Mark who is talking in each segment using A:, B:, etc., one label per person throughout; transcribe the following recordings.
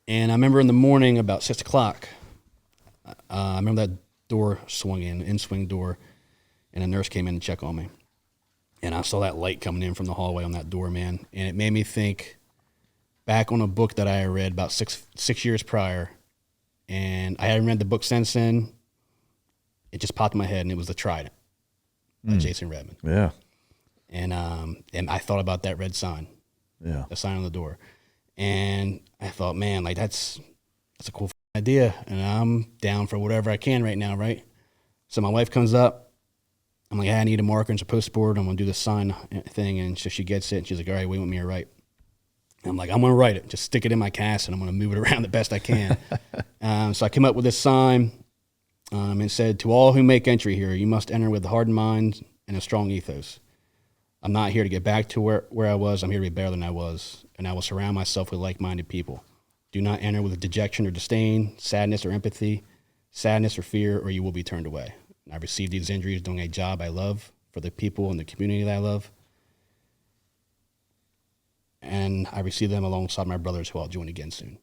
A: And I remember in the morning about 6 o'clock, I remember that door swung in-swing door, and a nurse came in to check on me. And I saw that light coming in from the hallway on that door, man. And it made me think back on a book that I had read about six years prior. And I hadn't read the book since then. It just popped in my head, and it was The Trident by Jason Redman.
B: Yeah.
A: And I thought about that red sign.
B: Yeah.
A: The sign on the door. And I thought, man, like that's a cool idea. And I'm down for whatever I can right now, right? So my wife comes up. I'm like, hey, I need a marker and some post board. I'm going to do the sign thing. And so she gets it. And she's like, all right, what do you want me to write? And I'm like, I'm going to write it. Just stick it in my cast, and I'm going to move it around the best I can. So I came up with this sign. And said, to all who make entry here, you must enter with a hardened mind and a strong ethos. I'm not here to get back to where I was. I'm here to be better than I was, and I will surround myself with like-minded people. Do not enter with dejection or disdain, sadness or empathy, sadness or fear, or you will be turned away. And I received these injuries doing a job I love for the people and the community that I love, and I received them alongside my brothers who I'll join again soon.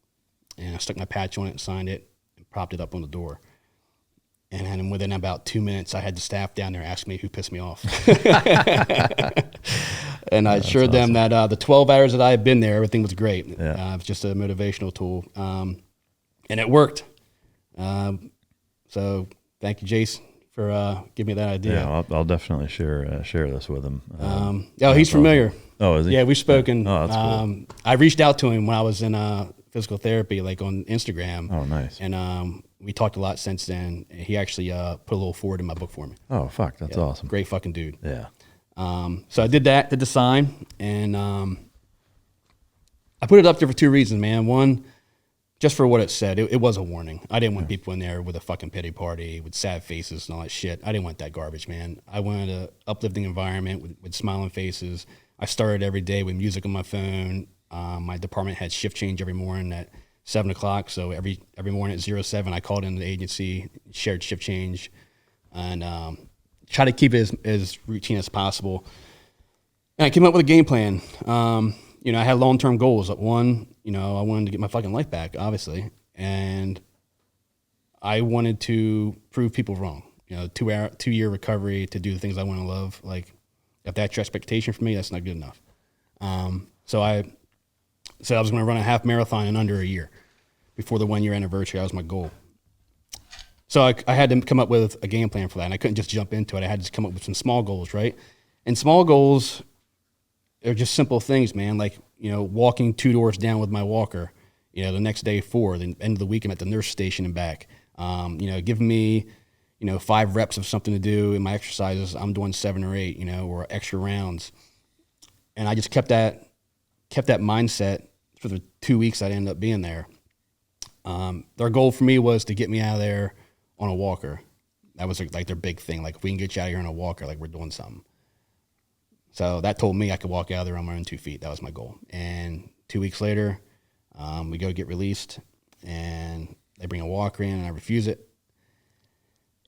A: And I stuck my patch on it and signed it and propped it up on the door. And then within about 2 minutes, I had the staff down there ask me who pissed me off. And I assured them that the 12 hours that I had been there, everything was great.
B: Yeah.
A: It was just a motivational tool. And it worked. So thank you, Jason, for giving me that idea.
B: Yeah, I'll definitely share this with him.
A: He's familiar.
B: Oh, is he?
A: Yeah, we've spoken.
B: Oh, that's cool.
A: I reached out to him when I was in physical therapy, like on Instagram.
B: Oh, nice.
A: And we talked a lot since then. He actually put a little forward in my book for me.
B: Oh, fuck, that's awesome.
A: Great fucking dude.
B: Yeah.
A: So I did the sign, and I put it up there for two reasons, man. One, just for what it said. It was a warning. I didn't want people in there with a fucking pity party with sad faces and all that shit. I didn't want that garbage, man. I wanted an uplifting environment with smiling faces. I started every day with music on my phone. My department had shift change every morning at 7 o'clock. So every morning at 07, I called in the agency, shared shift change, and try to keep it as routine as possible. And I came up with a game plan. I had long-term goals. One, I wanted to get my fucking life back, obviously. And I wanted to prove people wrong. 2-year recovery to do the things I want to love. Like, if that's your expectation for me, that's not good enough. So I said I was going to run a half marathon in under a year before the 1 year anniversary. That was my goal. So I had to come up with a game plan for that, and I couldn't just jump into it. I had to come up with some small goals, right? And small goals are just simple things, man. Like, walking 2 doors down with my walker, the next day 4, the end of the week I'm at the nurse station and back. Giving me, 5 reps of something to do in my exercises. I'm doing 7 or 8, or extra rounds. And I just kept that mindset for the 2 weeks I'd end up being there. Their goal for me was to get me out of there on a walker. That was like their big thing. Like, if we can get you out of here on a walker, like, we're doing something. So that told me I could walk out of there on my own 2 feet. That was my goal. And 2 weeks later, we go get released, and they bring a walker in, and I refuse it.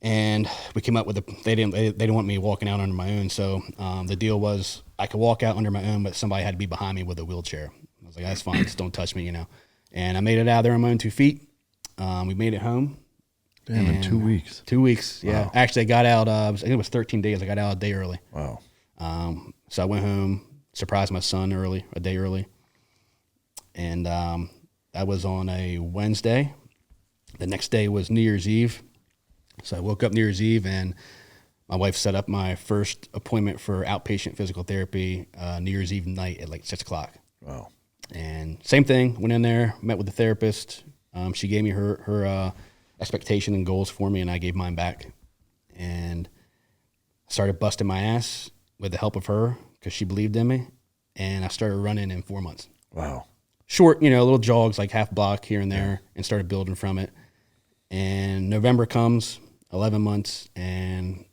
A: And we came up with they didn't want me walking out under my own. So the deal was I could walk out under my own, but somebody had to be behind me with a wheelchair. I was like, that's fine, just don't touch me, And I made it out of there on my own 2 feet. We made it home.
B: Damn, in 2 weeks.
A: 2 weeks, yeah.
B: Wow.
A: Actually, I got out, I think it was 13 days. I got out a day early.
B: Wow.
A: So I went home, surprised my son a day early. And that was on a Wednesday. The next day was New Year's Eve. So I woke up New Year's Eve, and my wife set up my first appointment for outpatient physical therapy New Year's Eve night at like 6 o'clock.
B: Wow.
A: And same thing, went in there, met with the therapist. She gave me her expectation and goals for me, and I gave mine back. And I started busting my ass with the help of her because she believed in me. And I started running in 4 months.
B: Wow.
A: Short, little jogs, like half block here and there, and started building from it. And November comes, 11 months, and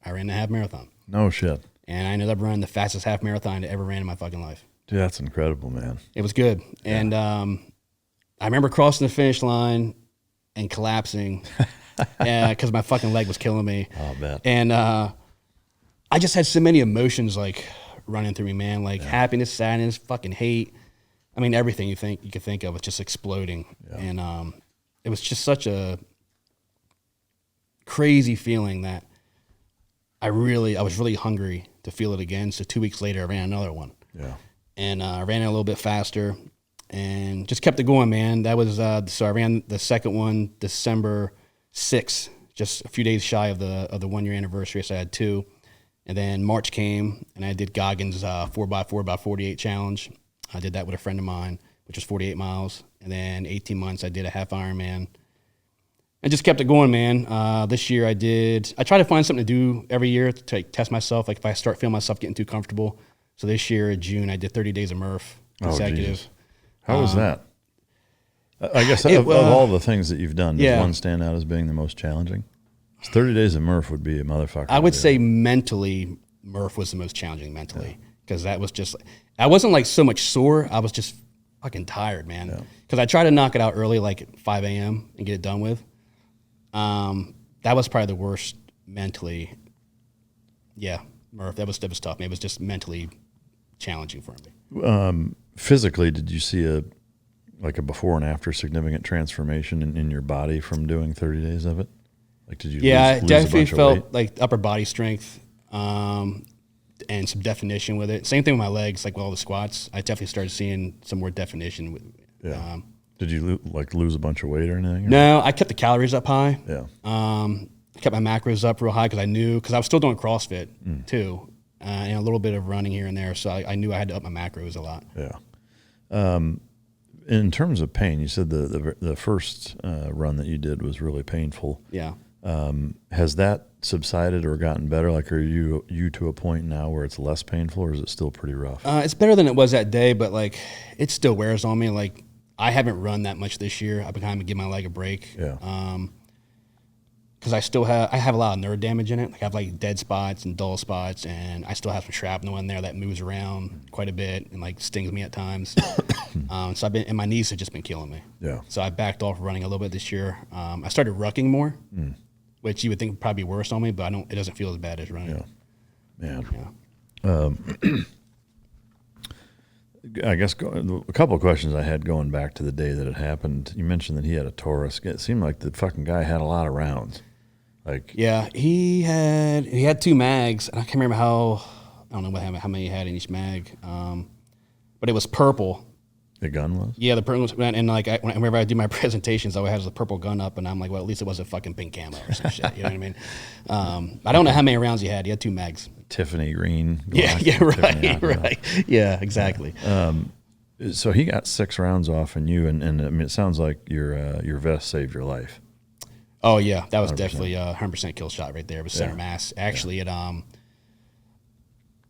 A: I ran the half marathon.
B: No shit.
A: And I ended up running the fastest half marathon I ever ran in my fucking life.
B: Dude, that's incredible, man.
A: It was good. Yeah. And I remember crossing the finish line and collapsing because my fucking leg was killing me.
B: I'll bet.
A: And I just had so many emotions like running through me, man. Like happiness, sadness, fucking hate. I mean, everything you could think of was just exploding.
B: Yeah.
A: And it was just such a crazy feeling that I was really hungry to feel it again. So 2 weeks later, I ran another one.
B: Yeah.
A: And I ran it a little bit faster and just kept it going, man. That was, so I ran the second one December 6th, just a few days shy of the 1 year anniversary. So I had 2. And then March came and I did Goggins 4x4x48 challenge. I did that with a friend of mine, which was 48 miles. And then 18 months, I did a half Ironman. I just kept it going, man. This year I try to find something to do every year to like, test myself. Like if I start feeling myself getting too comfortable. So this year in June, I did 30 days of Murph consecutive.
B: How was that? I guess of all the things that you've done, does one stand out as being the most challenging? 30 days of Murph would be a motherfucker.
A: I would say mentally, Murph was the most challenging mentally. Because that was just, I wasn't like so much sore. I was just fucking tired, man. Because I tried to knock it out early, like at 5 a.m. and get it done with. That was probably the worst mentally. Yeah, Murph, that was tough, man. It was just mentally challenging for me.
B: Physically, did you see a before and after significant transformation in your body from doing 30 days of it? Like, did you lose
A: I definitely
B: a bunch of
A: felt
B: weight?
A: like upper body strength and some definition with it. Same thing with my legs, like with all the squats. I definitely started seeing some more definition.
B: Did you lose a bunch of weight or anything?
A: No, I kept the calories up high.
B: Yeah.
A: I kept my macros up real high because I was still doing CrossFit too, and a little bit of running here and there. So I knew I had to up my macros a lot.
B: Yeah. In terms of pain, you said the first run that you did was really painful.
A: Yeah.
B: Has that subsided or gotten better? Like, are you to a point now where it's less painful, or is it still pretty rough?
A: It's better than it was that day, but like it still wears on me. Like I haven't run that much this year. I've been kind of give my leg a break.
B: Yeah.
A: Because I have a lot of nerve damage in it. Like I have like dead spots and dull spots, and I still have some shrapnel in there that moves around quite a bit and like stings me at times. So and my knees have just been killing me.
B: Yeah.
A: So I backed off running a little bit this year. I started rucking more, which you would think would probably be worse on me, but it doesn't feel as bad as running.
B: Yeah. Man. I guess a couple of questions I had going back to the day that it happened. You mentioned that he had a Taurus. It seemed like the fucking guy had a lot of rounds. Like,
A: yeah, he had 2 mags, and I can't remember I don't know how many he had in each mag, but it was purple.
B: the gun was?
A: Yeah, the purple was, and like whenever I do my presentations, I always have the purple gun up, and I'm like, well, at least it wasn't fucking pink camo or some shit. You know what I mean? I don't know how many rounds he had. He had 2 mags.
B: Tiffany green.
A: Yeah, right. Yeah, exactly.
B: So he got 6 rounds off in you, and I mean, it sounds like your vest saved your life.
A: Oh yeah, that was
B: 100%.
A: definitely a 100% kill shot right there. It was center mass. Actually,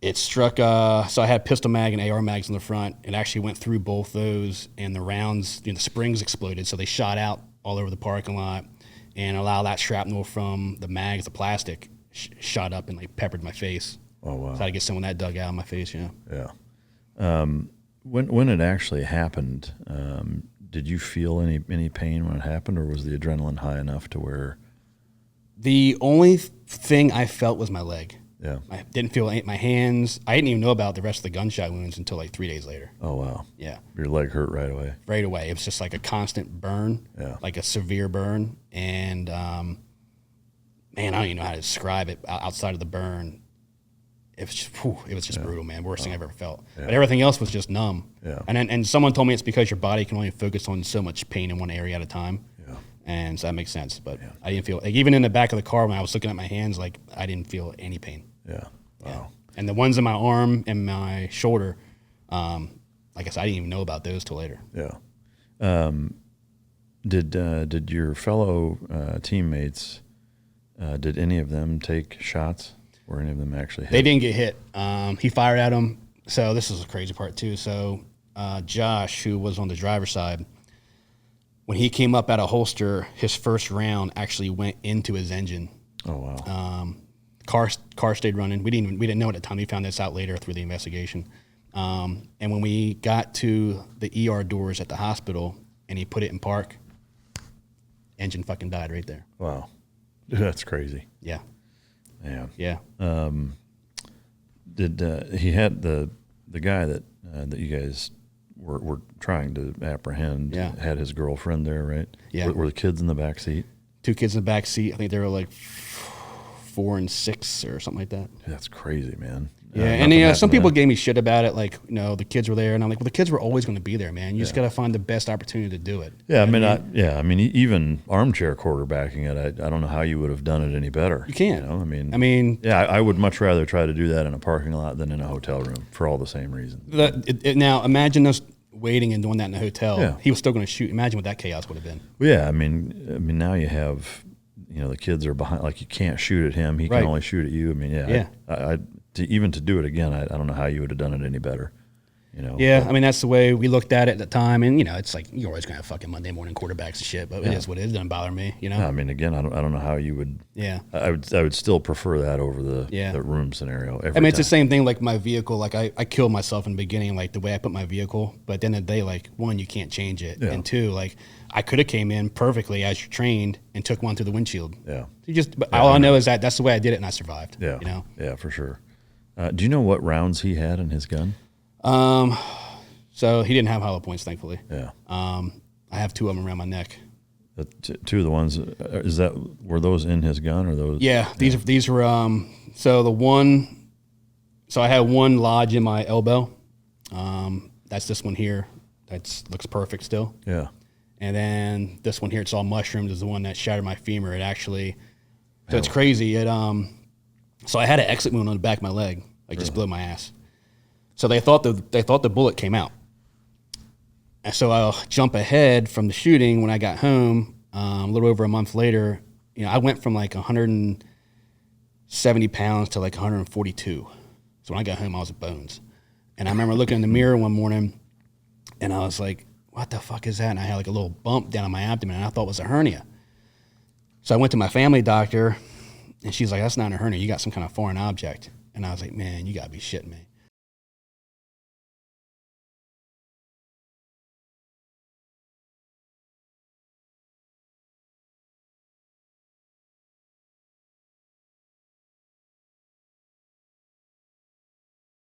A: it struck. So I had pistol mag and AR mags in the front. It actually went through both those, and the rounds, the springs exploded, so they shot out all over the parking lot, and a lot of that shrapnel from the mags, the plastic, shot up and like peppered my face.
B: Oh wow!
A: So I had to get some of that dug out of my face. Yeah.
B: Yeah. When it actually happened, did you feel any pain when it happened, or was the adrenaline high enough to where?
A: The only thing I felt was my leg.
B: Yeah.
A: I didn't feel my hands. I didn't even know about the rest of the gunshot wounds until like 3 days later.
B: Oh wow.
A: Yeah.
B: Your leg hurt right away.
A: Right away. It was just like a constant burn.
B: Yeah.
A: Like a severe burn. And man, I don't even know how to describe it outside of the burn. It was just brutal, man. Worst thing I've ever felt.
B: Yeah.
A: But everything else was just numb.
B: Yeah.
A: And someone told me it's because your body can only focus on so much pain in one area at a time.
B: Yeah.
A: And so that makes sense. But I didn't feel, like, even in the back of the car when I was looking at my hands, like I didn't feel any pain.
B: Yeah. Wow.
A: Yeah. And the ones in my arm and my shoulder, like I said, I didn't even know about those till later.
B: Yeah. Did your fellow teammates, did any of them take shots? Or any of them actually hit?
A: They didn't get hit. He fired at them. So this is the crazy part too. So Josh, who was on the driver's side, when he came up out of holster, his first round actually went into his engine.
B: Oh wow.
A: Car stayed running. We didn't know at the time. We found this out later through the investigation. And when we got to the ER doors at the hospital and he put it in park, engine fucking died right there.
B: Wow. That's crazy.
A: Yeah.
B: Yeah.
A: Yeah.
B: Did he had the guy that you guys were trying to apprehend had his girlfriend there, right?
A: Yeah.
B: Were the kids in the back seat?
A: 2 kids in the back seat. I think they were like 4 and 6 or something like that.
B: That's crazy, man.
A: Yeah, and some people gave me shit about it, like, the kids were there, and I'm like, well, the kids were always going to be there, man. You just got to find the best opportunity to do it.
B: Yeah, I mean, even armchair quarterbacking it, I don't know how you would have done it any better.
A: You can't.
B: I mean, yeah, I would much rather try to do that in a parking lot than in a hotel room for all the same reasons.
A: Now, imagine us waiting and doing that in a hotel.
B: Yeah.
A: He was still going to shoot. Imagine what that chaos would have been.
B: Well, yeah, I mean, now you have, the kids are behind. Like, you can't shoot at him; he can only shoot at you. I mean, even to do it again, I don't know how you would have done it any better.
A: Yeah, I mean, that's the way we looked at it at the time, and it's like you're always gonna have fucking Monday morning quarterbacks and shit, but it is what it is. It doesn't bother me,
B: I mean, again, I don't know how you would.
A: Yeah,
B: I would still prefer that over the room scenario.
A: It's the same thing. Like my vehicle, like I killed myself in the beginning, like the way I put my vehicle. But at the end of the day, like, one, you can't change it, and 2, like, I could have came in perfectly as you're trained and took one through the windshield.
B: Yeah,
A: but all I know is that's the way I did it, and I survived.
B: Yeah, yeah, for sure. Do you know what rounds he had in his gun?
A: So he didn't have hollow points, thankfully.
B: Yeah.
A: I have 2 of them around my neck.
B: 2 of the ones, were those in his gun or those?
A: Yeah, these were, so I had one lodge in my elbow. That's this one here. That looks perfect still.
B: Yeah.
A: And then this one here, it's all mushroomed, is the one that shattered my femur. It actually, so it's crazy. So I had an exit wound on the back of my leg, like just below my ass. So they thought the bullet came out. And so I'll jump ahead from the shooting. When I got home, a little over a month later, I went from like 170 pounds to like 142. So when I got home, I was at bones. And I remember looking in the mirror one morning, and I was like, what the fuck is that? And I had like a little bump down on my abdomen, and I thought it was a hernia. So I went to my family doctor, and she's like, that's not a hernia. You got some kind of foreign object. And I was like, man, you got to be shitting me.